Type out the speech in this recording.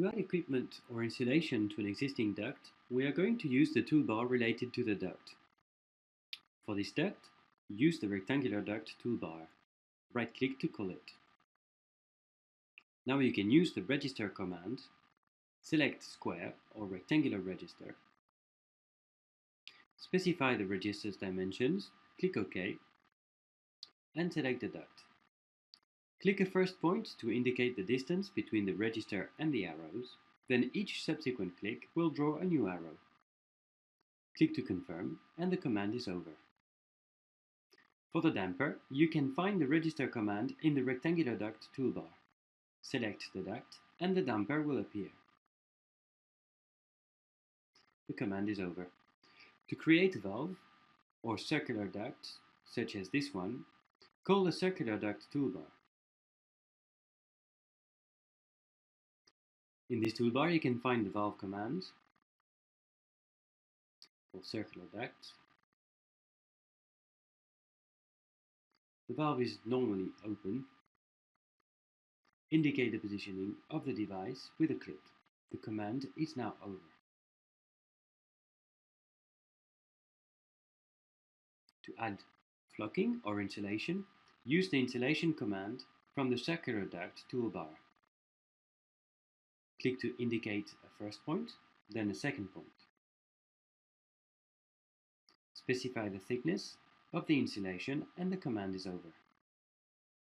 To add equipment or insulation to an existing duct, we are going to use the toolbar related to the duct. For this duct, use the rectangular duct toolbar. Right-click to call it. Now you can use the register command, select square or rectangular register, specify the register's dimensions, click OK, and select the duct. Click a first point to indicate the distance between the register and the arrows, then each subsequent click will draw a new arrow. Click to confirm, and the command is over. For the damper, you can find the register command in the rectangular duct toolbar. Select the duct, and the damper will appear. The command is over. To create a valve, or circular duct, such as this one, call the circular duct toolbar. In this toolbar you can find the valve commands for circular ducts. The valve is normally open. Indicate the positioning of the device with a click. The command is now over. To add flocking or insulation, use the insulation command from the circular duct toolbar. Click to indicate a first point, then a second point. Specify the thickness of the insulation and the command is over.